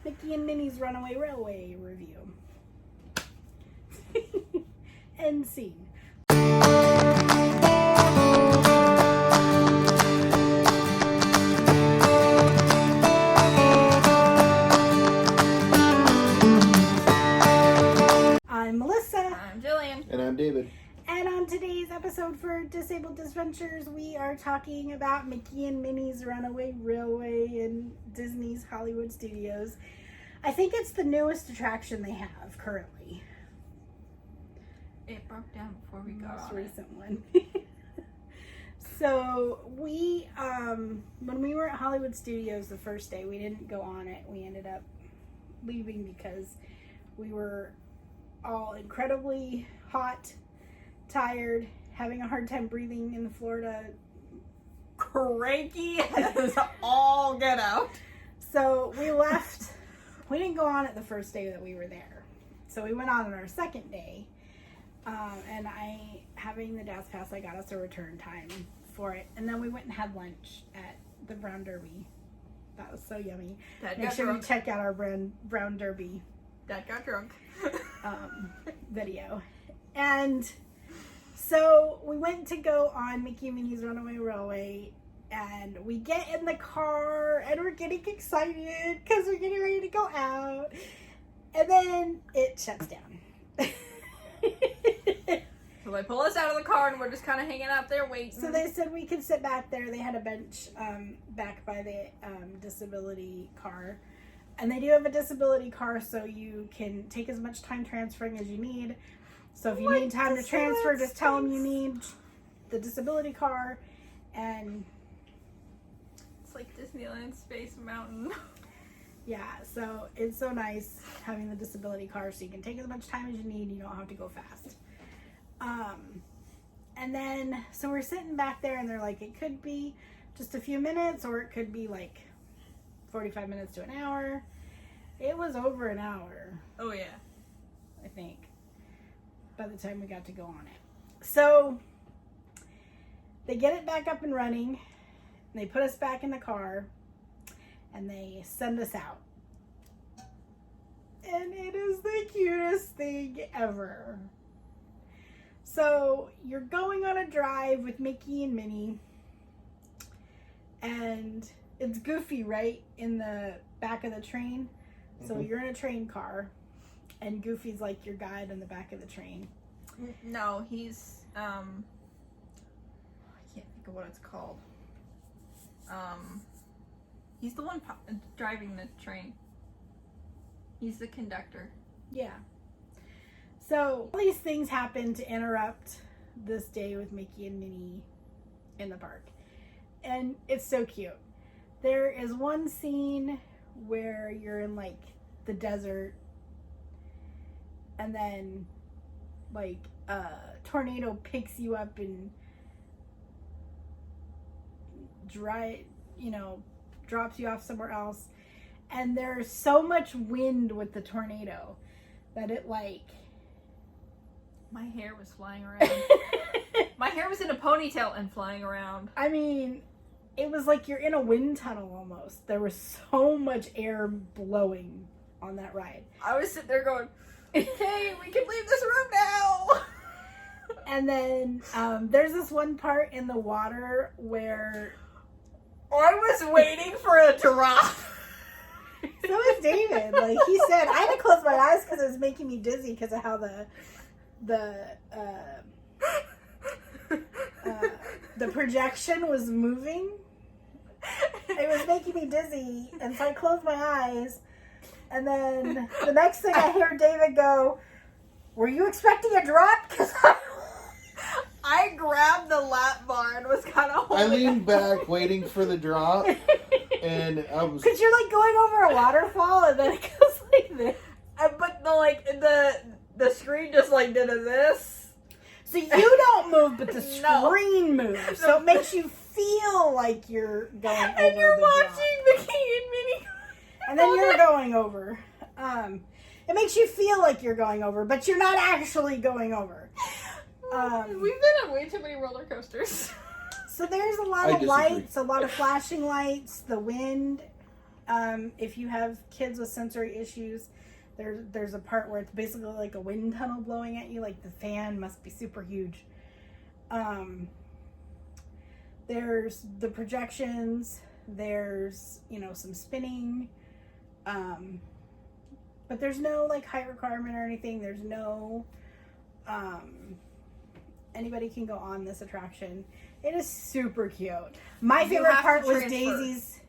Mickey and Minnie's Runaway Railway review. End scene. I'm Melissa. I'm Jillian. And I'm David. And on today's episode for Disabled Adventures, we are talking about Mickey and Minnie's Runaway Railway in Disney's Hollywood Studios. I think it's the newest attraction they have currently. It broke down before we got Most on it. recent one. So we, when we were at Hollywood Studios the first day, we didn't go on it. We ended up leaving because we were all incredibly hot, tired, having a hard time breathing in the Florida. Cranky as all get out. So we left. We didn't go on it the first day that we were there. So we went on our second day. And having the Dad's Pass, I got us a return time for it. And then we went and had lunch at the Brown Derby. That was so yummy. Dad Make got sure drunk. you check out our Brown Derby Dad got drunk. video. And so we went to go on Mickey and Minnie's Runaway Railway. And we get in the car and we're getting excited because we're getting ready to go out. And then it shuts down. So they pull us out of the car and we're just kind of hanging out there waiting. So they said we could sit back there. They had a bench back by the disability car. And they do have a disability car, so you can take as much time transferring as you need. So if you need time to transfer, just tell them you need the disability car. And It's like Disneyland Space Mountain. yeah, so it's so nice having the disability car so you can take as much time as you need. You don't have to go fast. And then, so we're sitting back there and they're like, it could be just a few minutes or it could be like 45 minutes to an hour. It was over an hour, Oh yeah. I think, by the time we got to go on it. So they get it back up and running. And they put us back in the car and they send us out. And it is the cutest thing ever. So you're going on a drive with Mickey and Minnie. And it's Goofy, right, in the back of the train. So you're in a train car. And Goofy's like your guide in the back of the train. No, he's I can't think of what it's called. He's the one driving the train. He's the conductor. Yeah. So all these things happen to interrupt this day with Mickey and Minnie in the park. And it's so cute. There is one scene where you're in like the desert and then like a tornado picks you up and drops you off somewhere else. And there's so much wind with the tornado that it like My hair was flying around. My hair was in a ponytail and flying around. I mean, it was like you're in a wind tunnel almost. There was so much air blowing on that ride. I was sitting there going, hey, we can leave this room now. And then there's this one part in the water where I was waiting for a drop. so was David. Like he said, I had to close my eyes because it was making me dizzy because of how the projection was moving. It was making me dizzy, and so I closed my eyes. And then the next thing I hear David go, "Were you expecting a drop?" Because I grabbed the lap bar and was kind of I holding leaned it. back waiting for the drop, and I was... Because you're like going over a waterfall, and then it goes like this. But the screen just like did this. So you don't move, but the No. screen moves. So it makes you feel like you're going over And you're the watching drop. Mickey and Minnie. And then you're going over. It makes you feel like you're going over, but you're not actually going over. We've been on way too many roller coasters. So there's a lot I of disagree. lights, a lot of flashing lights, the wind. If you have kids with sensory issues, there's a part where it's basically like a wind tunnel blowing at you, like the fan must be super huge. There's the projections, there's, you know, some spinning, but there's no like height requirement or anything. There's no, anybody can go on this attraction. It is super cute. My You favorite have part to was transfer. Daisy's.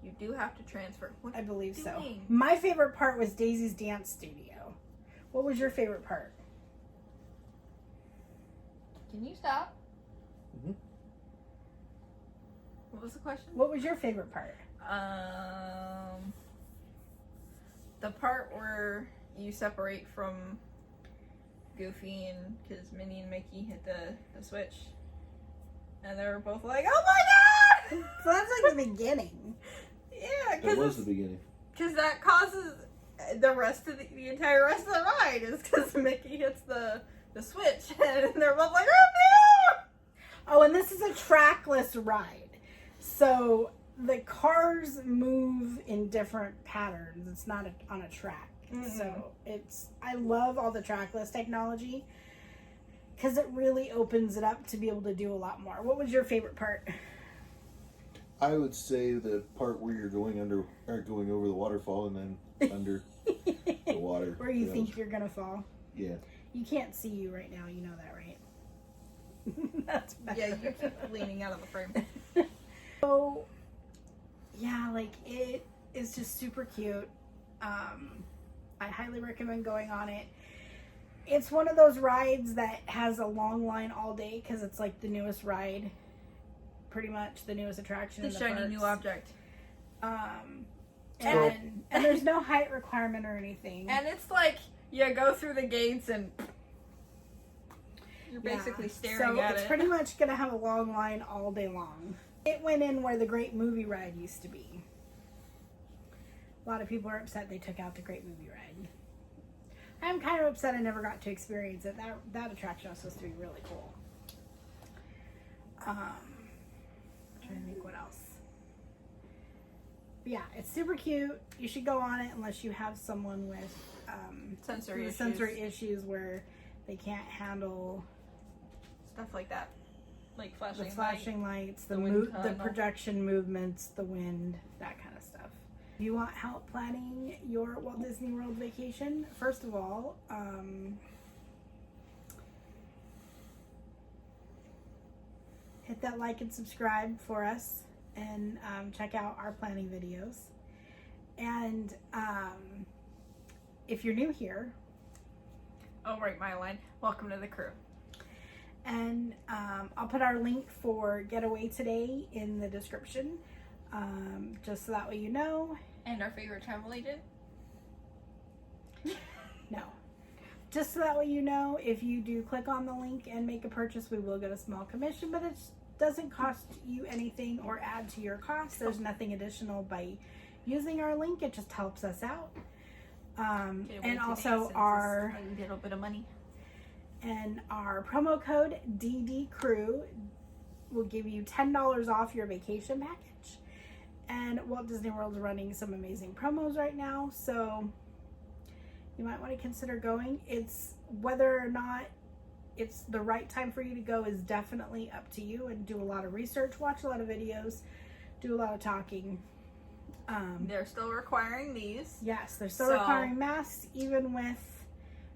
You do have to transfer. What I believe so. doing? My favorite part was Daisy's dance studio. What was your favorite part? Can you stop? Mhm. What was the question? What was your favorite part? The part where you separate from Goofy and because Minnie and Mickey hit the switch, and they were both like, "Oh my god!" So that's like the beginning. Yeah, That was the beginning. because that causes the rest of the entire rest of the ride is because Mickey hits the switch, and they're both like, "Oh Oh, and this is a trackless ride. So the cars move in different patterns. It's not on a track. Mhm. So I love all the trackless technology because it really opens it up to be able to do a lot more. What was your favorite part? I would say the part where you're going under or going over the waterfall and then under the water. Where you That think was- you're going to fall. Yeah. You can't see you right now. You know that, right? That's no!" better. Yeah, you keep leaning out of the frame. So, yeah, like it is just super cute. I highly recommend going on it. It's one of those rides that has a long line all day because it's like the newest ride, pretty much the newest attraction. The in the shiny parks. new object. And there's no height requirement or anything. And it's like you go through the gates and you're Yeah. basically staring so at it's it. pretty much gonna have a long line all day long. It went in where the Great Movie Ride used to be. A lot of people are upset they took out the Great Movie Ride. I'm kind of upset I never got to experience it. That attraction was supposed to be really cool. Trying to think what else. But yeah, it's super cute. You should go on it unless you have someone with sensory issues where they can't handle Stuff like that. Like the flashing, flashing lights, the the wind the tunnel. projection movements, the wind, that kind of stuff. If you want help planning your Walt Disney World vacation, first of all, hit that like and subscribe for us, and check out our planning videos. And if you're new here, Oh, right, my line. Welcome to the crew. and I'll put our link for Getaway Today in the description, just so that way you know. And our favorite travel agent. No. Just so that way you know, if you do click on the link and make a purchase, we will get a small commission, but it doesn't cost you anything or add to your cost. There's nothing additional by using our link. It just helps us out. And also our a little bit of money. And our promo code DDCREW will give you $10 off your vacation package. And Walt Disney World's running some amazing promos right now, so you might want to consider going. It's whether or not it's the right time for you to go is definitely up to you, and do a lot of research, watch a lot of videos, do a lot of talking. They're still requiring these. Yes, they're still So- requiring masks, even with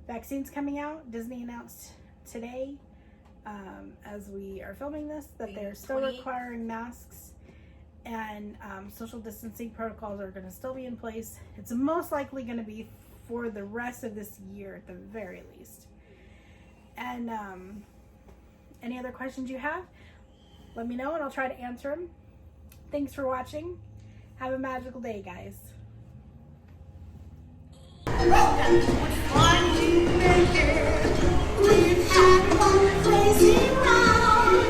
vaccines coming out. Disney announced today, as we are filming this, that they're still 28th. requiring masks, and social distancing protocols are going to still be in place. It's most likely going to be for the rest of this year at the very least. And any other questions you have, let me know and I'll try to answer them. Thanks for watching. Have a magical day, guys. Fun to make it. We've had one crazy round.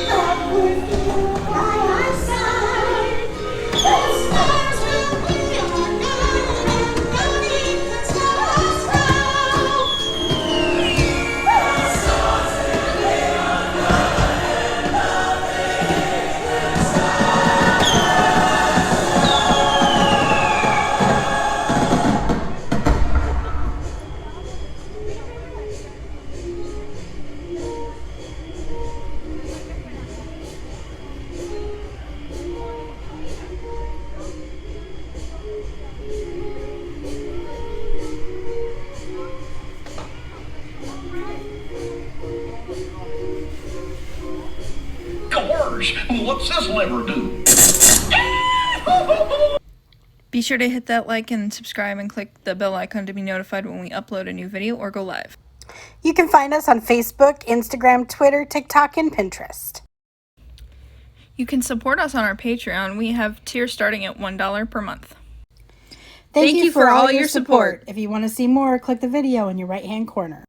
Love with you by our side. The stars will be our guide, and nobody can tell us how. The stars will be our guide, and nothing can stop us. levers. What's this lever do? Be sure to hit that like and subscribe and click the bell icon to be notified when we upload a new video or go live. You can find us on Facebook, Instagram, Twitter, TikTok, and Pinterest. You can support us on our Patreon. We have tiers starting at $1 per month. Thank you for all your support. If you want to see more, click the video in your right-hand corner.